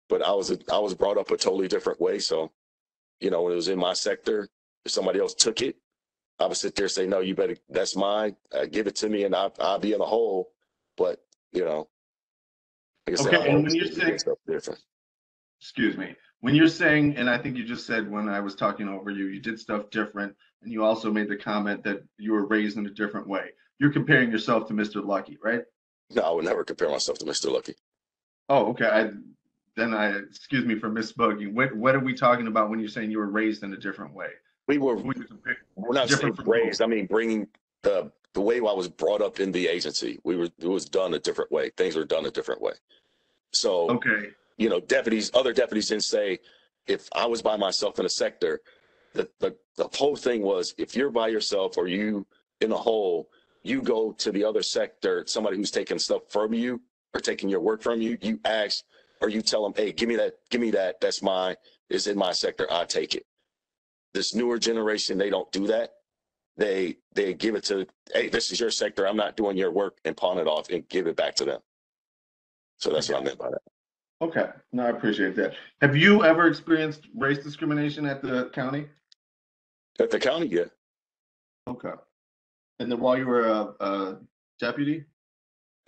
but I was brought up a totally different way. So, when it was in my sector, if somebody else took it, I would sit there and say, no, you better, that's mine. Give it to me and I'll be in a hole. But, like I said, Okay, and when you're saying, stuff different. excuse me, when you're saying, and I think you just said when I was talking over you, you did stuff different, and you also made the comment that you were raised in a different way. You're comparing yourself to Mr. Lucky, right? No, I would never compare myself to Mr. Lucky. Oh, okay. Excuse me for misspoken. What are we talking about when you're saying you were raised in a different way? We're not saying raised. I mean, bringing the way I was brought up in the agency. It was done a different way. Things were done a different way. So, okay. Other deputies didn't say, if I was by myself in a sector, the whole thing was, if you're by yourself or you in a hole, you go to the other sector, somebody who's taking stuff from you or taking your work from you, you ask, or you tell them, hey, give me that, that's mine, it's in my sector, I take it. This newer generation, they don't do that. They give it to, hey, this is your sector, I'm not doing your work, and pawn it off and give it back to them. So that's what I meant by that. Okay, no, I appreciate that. Have you ever experienced race discrimination at the county? At the county, yeah. Okay. And then while you were a deputy?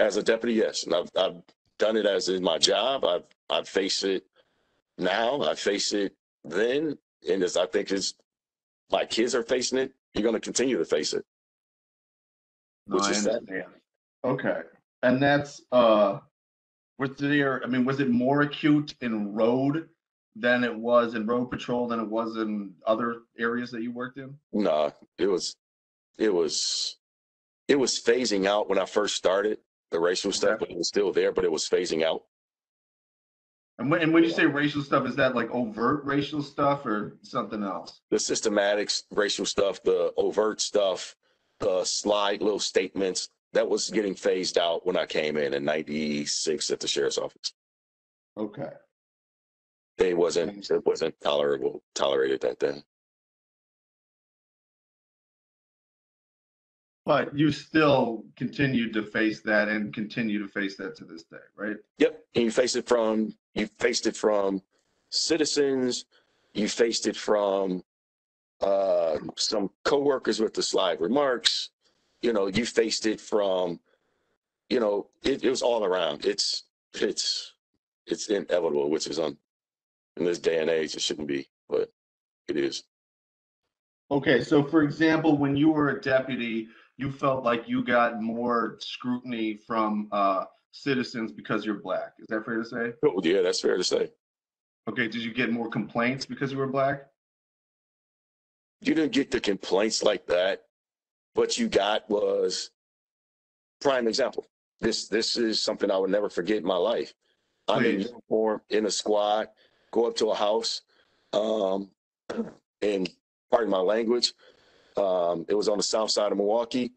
As a deputy, yes. And I've done it as in my job. I've faced it now. I face it then. And I think my kids are facing it, you're going to continue to face it. No, I understand. Okay. And that's, was it more acute in road than it was in road patrol than it was in other areas that you worked in? No, it was phasing out when I first started, the racial stuff, but it was still there, but it was phasing out. And when you say racial stuff, is that like overt racial stuff or something else? The systematic racial stuff, the overt stuff, the slide little statements, that was getting phased out when I came in 96 at the sheriff's office. Okay. It wasn't tolerated that then. But you still continue to face that and continue to face that to this day, right? Yep. And you faced it from citizens, you faced it from some coworkers with the slide remarks, you faced it from, it was all around. It's inevitable, which is in this day and age, it shouldn't be, but it is. Okay, so for example, when you were a deputy, you felt like you got more scrutiny from citizens because you're Black. Is that fair to say? Oh, yeah, that's fair to say. Okay, did you get more complaints because you were Black? You didn't get the complaints like that. What you got was, prime example. This is something I would never forget in my life. Please. I'm in uniform, in a squad, go up to a house, and pardon my language, it was on the south side of Milwaukee,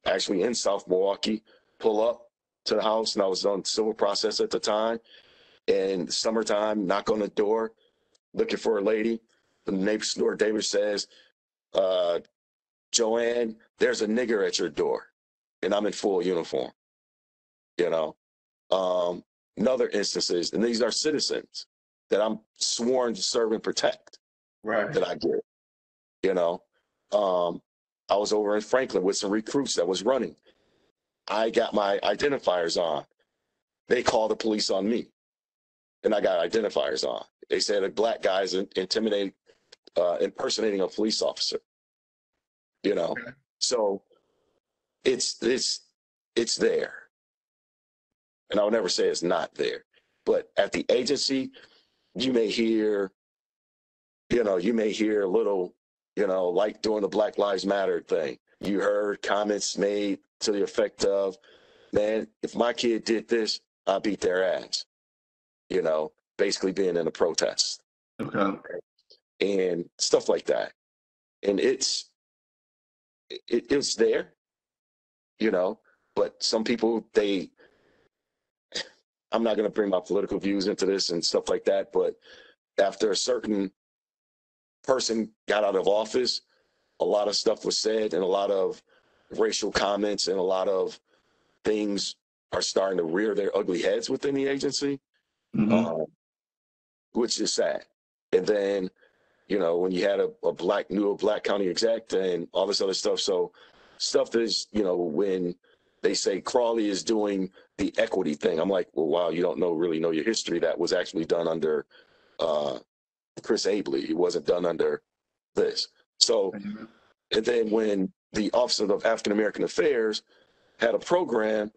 actually in South Milwaukee, pull up to the house, and I was on civil process at the time, and summertime, knock on the door, looking for a lady. The neighbor's door, David says, Joanne, there's a nigger at your door, and I'm in full uniform, Another instances, and these are citizens that I'm sworn to serve and protect, right? That I get, I was over in Franklin with some recruits that was running. I got my identifiers on. They called the police on me, and I got identifiers on. They said a Black guy's impersonating a police officer. Okay. So it's there, and I would never say it's not there. But at the agency, you may hear a little, like during the Black Lives Matter thing, you heard comments made to the effect of, man, if my kid did this, I beat their ass, basically being in a protest. Okay. And stuff like that. And it's there, but some people, I'm not going to bring my political views into this and stuff like that, but after a certain person got out of office, a lot of stuff was said, and a lot of racial comments and a lot of things are starting to rear their ugly heads within the agency. Mm-hmm. Which is sad. And then, when you had a black county exec and all this other stuff. So stuff that is, when they say Crawley is doing the equity thing, I'm like, well, wow, you don't really know your history. That was actually done under Chris Abley. It wasn't done under this. So, and then when the Office of African American Affairs had a program,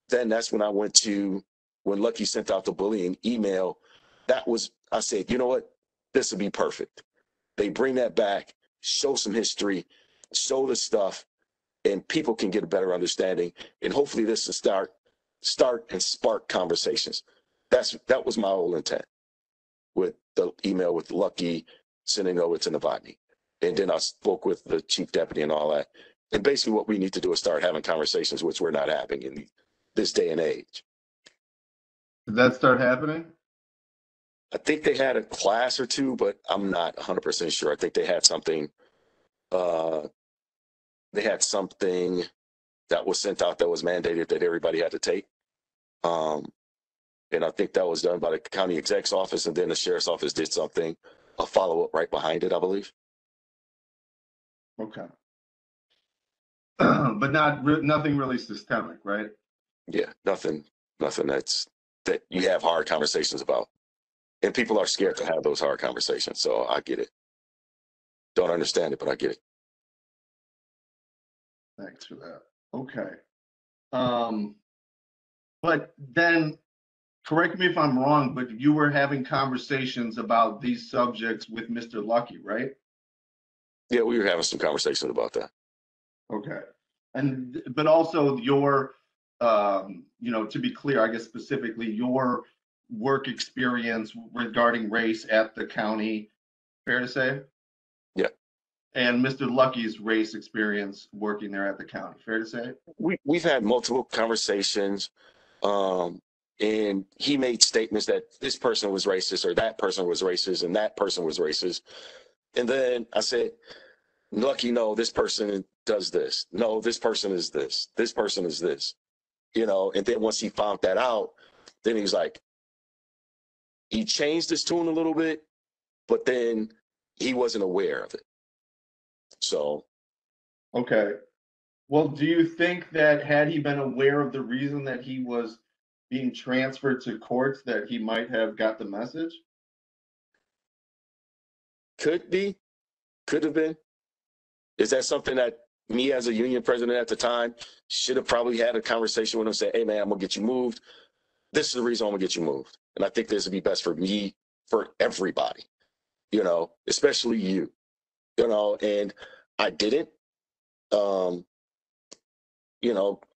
then that's when I went to, when Lucky sent out the bullying email, I said, you know what? This would be perfect. They bring that back, show some history, show the stuff, and people can get a better understanding. And hopefully this will start and spark conversations. That was my whole intent with the email with Lucky sending over to Novotny. And then I spoke with the chief deputy and all that. And basically what we need to do is start having conversations, which we're not having in this day and age. Did that start happening? I think they had a class or two, but I'm not 100% sure. I think they had something. They had something that was sent out that was mandated that everybody had to take. And I think that was done by the county exec's office, and then the sheriff's office did something, a follow-up right behind it, I believe. Okay. But nothing really systemic, right? Yeah, nothing that you have hard conversations about. And people are scared to have those hard conversations, so I get it. Don't understand it, but I get it. Thanks for that. Okay. But then, correct me if I'm wrong, but you were having conversations about these subjects with Mr. Lucky, right? Yeah, we were having some conversations about that. Okay. But also your, to be clear, I guess specifically your work experience regarding race at the county, fair to say? Yeah. And Mr. Lucky's race experience working there at the county, fair to say? We've had multiple conversations, and he made statements that this person was racist or that person was racist and that person was racist. And then I said, Lucky, no, this person does this. No, this person is this. This person is this. And then once he found that out, then he was like, he changed his tune a little bit, but then he wasn't aware of it. So. Okay. Well, do you think that had he been aware of the reason that he was being transferred to courts, that he might have got the message? Could have been. Is that something that me as a union president at the time should have probably had a conversation with him, say, hey man, I'm gonna get you moved. This is the reason I'm gonna get you moved. And I think this would be best for me, for everybody, especially you, and I didn't.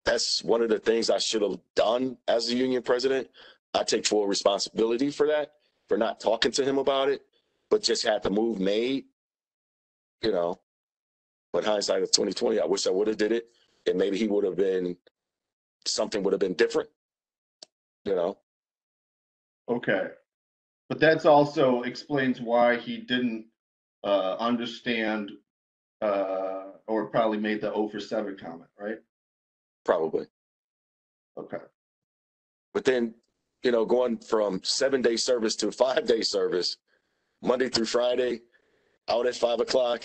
That's one of the things I should have done as a union president. I take full responsibility for that, for not talking to him about it, but just had the move made, But hindsight of 2020, I wish I would have did it, and maybe something would have been different, Okay. But that's also explains why he didn't understand or probably made the 0 for 7 comment, right? Probably. Okay. But then, going from 7-day service to 5-day service, Monday through Friday, out at 5 o'clock,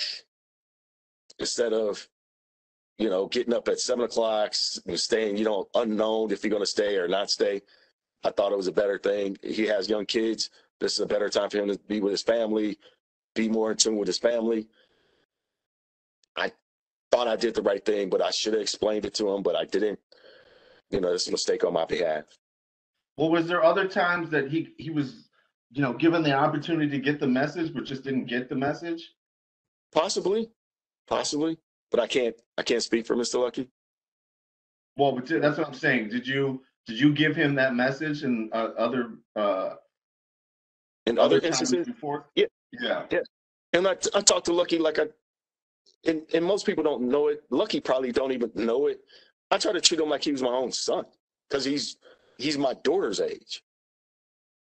instead of, getting up at 7 o'clock and staying, unknown if you're going to stay or not stay. I thought it was a better thing. He has young kids. This is a better time for him to be with his family, be more in tune with his family. I thought I did the right thing, but I should have explained it to him, but I didn't. It's a mistake on my behalf. Well, was there other times that he was, given the opportunity to get the message, but just didn't get the message? Possibly, but I can't speak for Mr. Lucky. Well, but that's what I'm saying. Did you give him that message in other instances before? Yeah. And I talked to Lucky and most people don't know it. Lucky probably don't even know it. I try to treat him like he was my own son, because he's my daughter's age,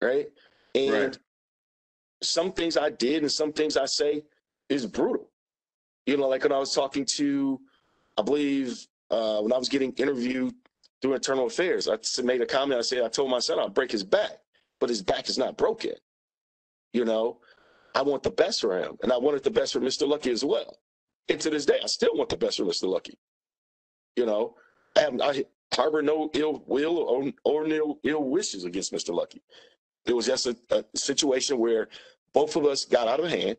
right? And some things I did and some things I say is brutal. Like when I was talking to, I believe, when I was getting interviewed through internal affairs, I made a comment. I said, I told my son I'll break his back but his back is not broken. You know, I want the best for him, and I wanted the best for Mr. Lucky as well. And to this day, I still want the best for Mr. Lucky. You know, I harbor no ill will or no ill wishes against Mr. Lucky. It was just a situation where both of us got out of hand,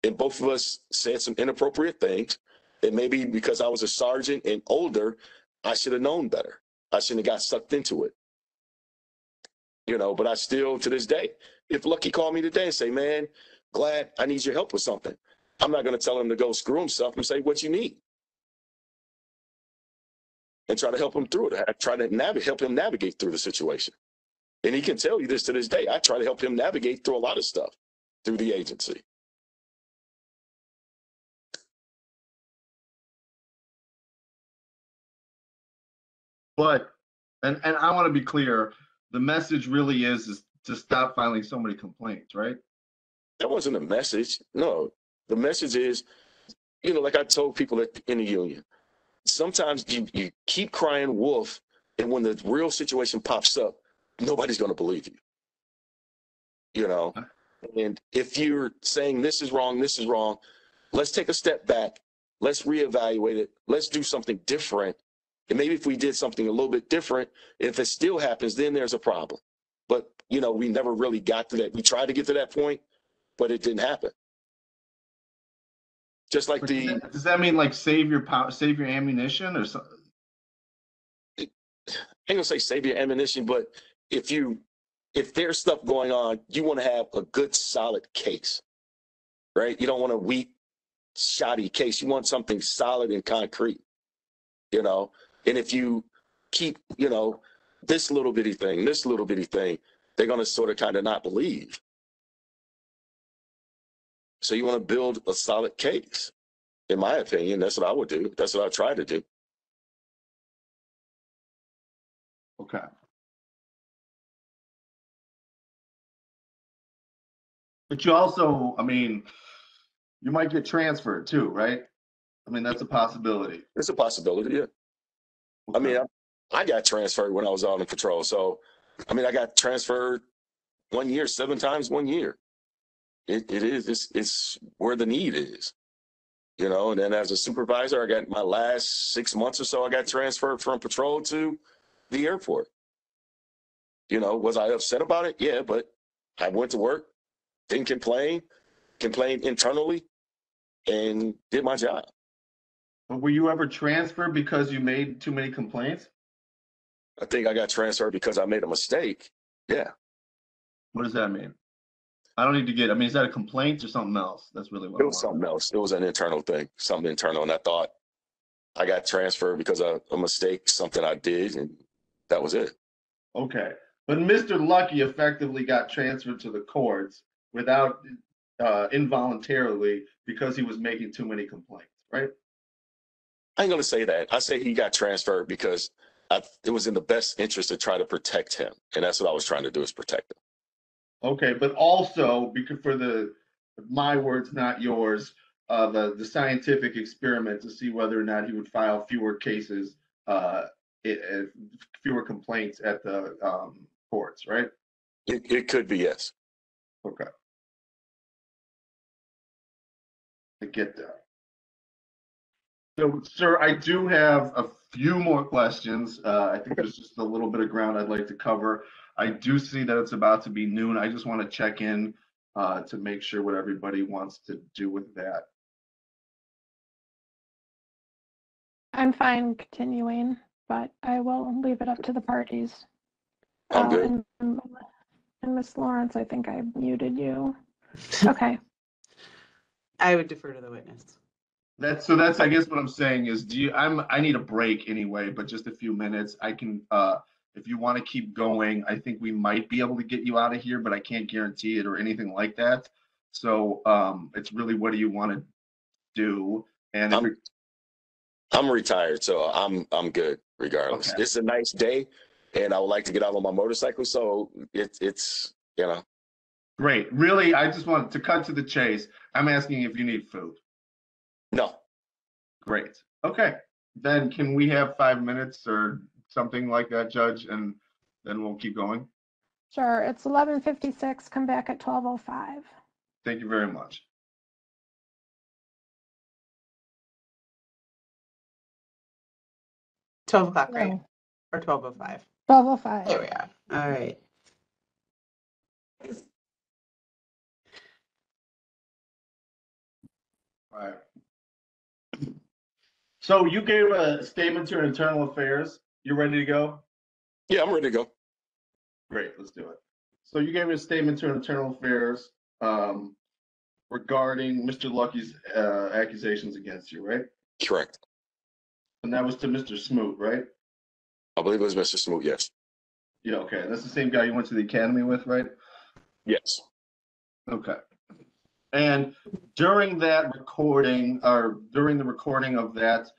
and both of us said some inappropriate things. And maybe because I was a sergeant and older, I should have known better. I shouldn't have got sucked into it. You know, but I still, to this day, if Lucky called me today and say, man, Glad, I need your help with something, I'm not going to tell him to go screw himself and say, what you need? And try to help him through it. I try to help him navigate through the situation. And he can tell you this to this day. I try to help him navigate through a lot of stuff through the agency. But, and I want to be clear, the message really is to stop filing so many complaints, right? That wasn't a message. No, the message is, you know, like I told people in the union, sometimes you keep crying wolf, and when the real situation pops up, nobody's going to believe you. You know, and if you're saying this is wrong, let's take a step back. Let's reevaluate it. Let's do something different. And maybe if we did something a little bit different, if it still happens, then there's a problem. But, you know, we never really got to that. We tried to get to that point, but it didn't happen. Just like does that mean like save your ammunition or something? I ain't gonna say save your ammunition, but if there's stuff going on, you want to have a good solid case, right? You don't want a weak, shoddy case. You want something solid and concrete, you know? And if you keep, you know, this little bitty thing, they're going to sort of kind of not believe. So you want to build a solid case. In my opinion, that's what I would do. That's what I try to do. Okay. But you also, I mean, you might get transferred too, right? I mean, that's a possibility. It's a possibility, yeah. Okay. I mean, I got transferred when I was out on patrol. So, I mean, I got transferred 1 year, 7 times 1 year. It's where the need is, you know. And then as a supervisor, I got my last 6 months or so, I got transferred from patrol to the airport. You know, was I upset about it? Yeah, but I went to work, didn't complained internally, and did my job. But were you ever transferred because you made too many complaints? I think I got transferred because I made a mistake. Yeah. What does that mean? I don't need to get, I mean, is that a complaint or something else? That's really what it was something else. It was an internal thing, something internal. And I thought I got transferred because of a mistake, something I did, and that was it. Okay. But Mr. Lucky effectively got transferred to the courts without involuntarily because he was making too many complaints, right? I ain't going to say that. I say he got transferred because it was in the best interest to try to protect him. And that's what I was trying to do, is protect him. Okay, but also because for my words, not yours, the scientific experiment to see whether or not he would file fewer cases, fewer complaints at the courts, right? It could be, yes. Okay. I get that. So, sir, I do have a few more questions. I think there's just a little bit of ground I'd like to cover. I do see that it's about to be noon. I just want to check in to make sure what everybody wants to do with that. I'm fine continuing, but I will leave it up to the parties. I'm good. And Ms. Lawrence, I think I muted you. Okay. I would defer to the witness. That's I guess what I'm saying is, I need a break anyway, but just a few minutes. I can if you want to keep going, I think we might be able to get you out of here, but I can't guarantee it or anything like that. So it's really, what do you want to do? And I'm retired, so I'm good regardless. Okay. It's a nice day, and I would like to get out on my motorcycle, so it's you know. Great. Really, I just wanted to cut to the chase. I'm asking if you need food. No. Great. Okay. Then can we have 5 minutes or something like that, Judge, and then we'll keep going? Sure, it's 11:56. Come back at 12:05. Thank you very much. $12, right? No, Or 12:05. 12:05. There we are. All right. All right. So you gave a statement to Internal Affairs. You ready to go? Yeah, I'm ready to go. Great, let's do it. So you gave a statement to Internal Affairs regarding Mr. Lucky's accusations against you, right? Correct. And that was to Mr. Smoot, right? I believe it was Mr. Smoot. Yes. Yeah, okay. That's the same guy you went to the academy with, right? Yes. Okay. And during that recording, or during the recording of that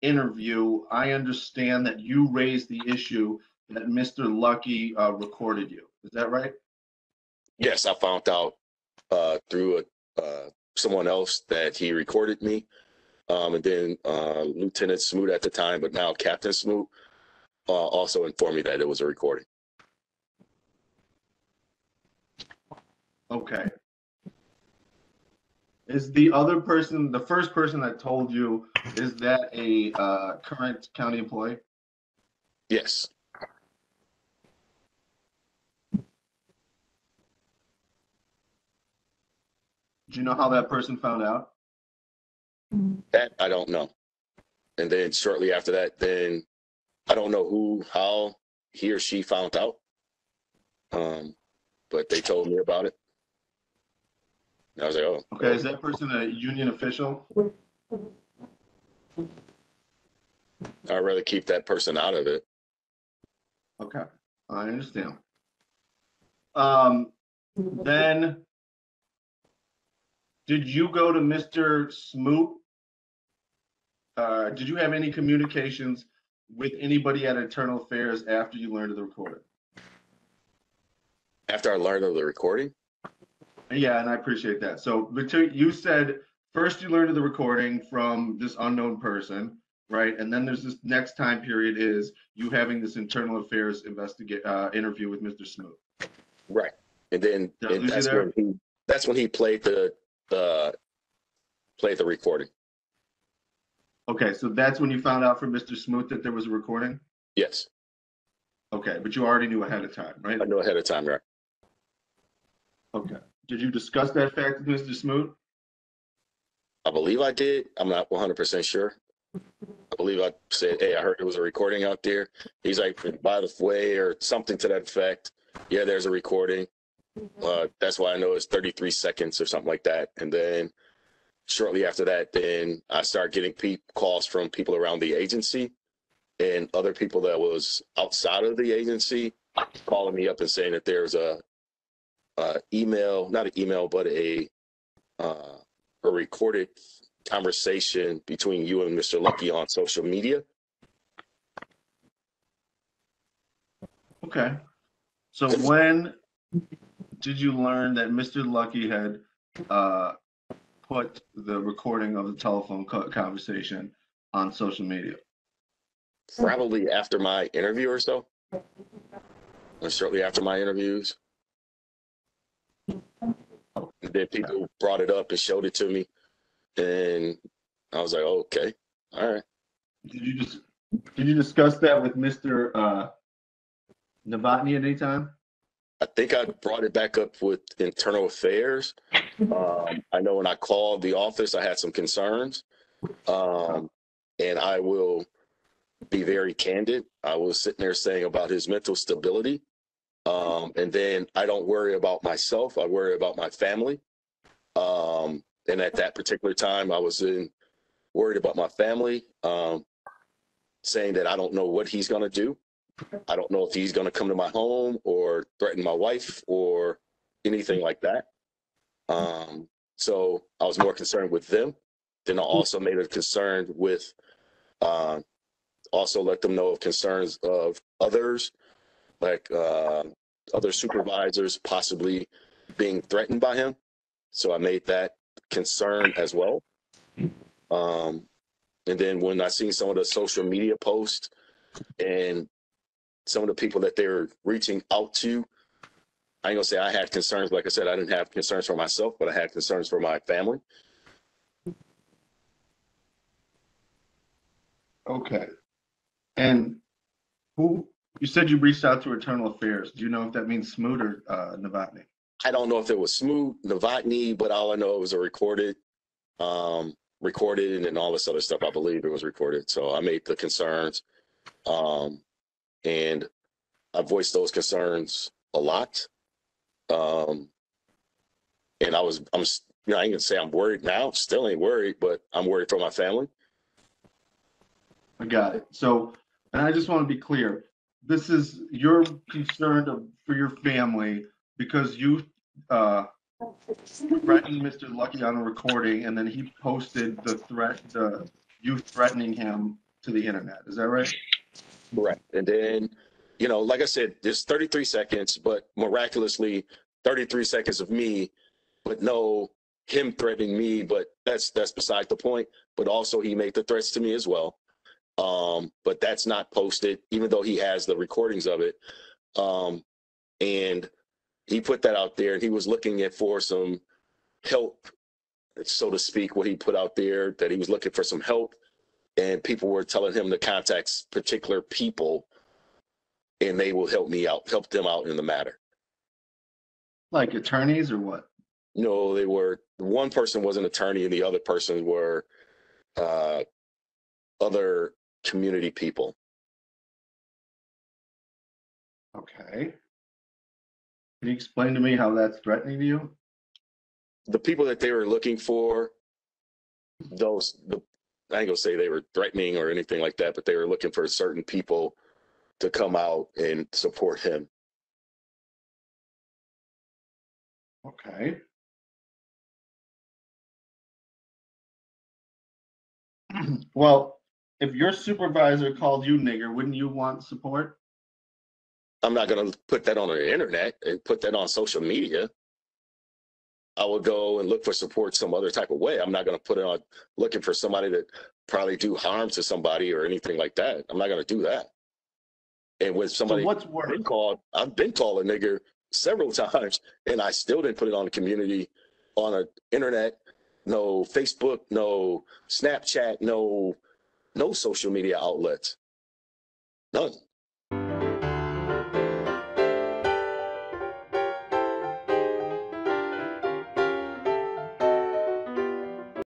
interview, I understand that you raised the issue that Mr. Lucky recorded you. Is that right? Yes, I found out through someone else that he recorded me. And then Lieutenant Smoot at the time, but now Captain Smoot, also informed me that it was a recording. Okay. Is the other person, the first person that told you, is that a current county employee? Yes. Do you know how that person found out? That I don't know. And then shortly after that, then I don't know how he or she found out. But they told me about it. And I was like, oh. Okay, is that person a union official? I'd rather keep that person out of it. Okay, I understand. Then, did you go to Mr. Smoot? Did you have any communications with anybody at Internal Affairs after you learned of the recording? After I learned of the recording? Yeah, and I appreciate that. So, you said first you learned of the recording from this unknown person, right? And then there's this next time period is you having this Internal Affairs interview with Mr. Smoot. Right. And then Did I lose you there? that's when he played the recording. Okay, so that's when you found out from Mr. Smoot that there was a recording? Yes. Okay, but you already knew ahead of time, right? I knew ahead of time, right? Okay. Did you discuss that fact with Mr. Smoot? I believe I did. I'm not 100% sure. I believe I said, hey, I heard there was a recording out there. He's like, by the way, or something to that effect. Yeah, there's a recording. That's why I know it's 33 seconds or something like that. And then shortly after that, then I started getting calls from people around the agency and other people that was outside of the agency calling me up and saying that there's a email, not an email, but a recorded conversation between you and Mr. Lucky on social media. Okay. So when did you learn that Mr. Lucky had put the recording of the telephone conversation on social media? Probably after my interview or so, or shortly after my interviews. And then people brought it up and showed it to me, and I was like, oh, okay, all right. Did you discuss that with Mr. Novotny at any time? I think I brought it back up with Internal Affairs. I know when I called the office, I had some concerns, and I will be very candid. I was sitting there saying about his mental stability. And then I don't worry about myself. I worry about my family. And at that particular time, I was worried about my family, saying that I don't know what he's going to do. I don't know if he's going to come to my home or threaten my wife or anything like that. So I was more concerned with them. Then I also made a concern with, also let them know of concerns of others, like other supervisors possibly being threatened by him. So I made that concern as well. And then when I seen some of the social media posts and some of the people that they're reaching out to I ain't gonna say I had concerns. Like I said, I didn't have concerns for myself, but I had concerns for my family. Okay. And who, you said you reached out to Internal Affairs. Do you know if that means Smoot or Novotny? I don't know if it was Smoot, Novotny, but all I know it was a recorded and then all this other stuff. I believe it was recorded. So I made the concerns, and I voiced those concerns a lot. And I'm, I ain't gonna say I'm worried now. Still ain't worried, but I'm worried for my family. I got it. So, and I just want to be clear. This is, you're concerned for your family because you threatened Mr. Lucky on a recording, and then he posted the you threatening him to the internet. Is that right? Correct. And then, like I said, there's 33 seconds, but miraculously 33 seconds of me, but no him threatening me, but that's beside the point. But also he made the threats to me as well. But that's not posted, even though he has the recordings of it. And he put that out there, and he was looking for some help, so to speak, what he put out there, that he was looking for some help, and people were telling him to contact particular people, and they will help them out in the matter. Like attorneys or what? No, one person was an attorney, and the other person were other community people. Okay. Can you explain to me how that's threatening to you? The people that they were looking for, I ain't gonna say they were threatening or anything like that, but they were looking for certain people to come out and support him. Okay. Well, if your supervisor called you nigger, wouldn't you want support? I'm not going to put that on the internet and put that on social media. I will go and look for support some other type of way. I'm not going to put it on looking for somebody that probably do harm to somebody or anything like that. I'm not going to do that. And with somebody, So what's worse? I've been called a nigger several times, and I still didn't put it on the community, on the internet. No Facebook, no Snapchat, no social media outlets. None.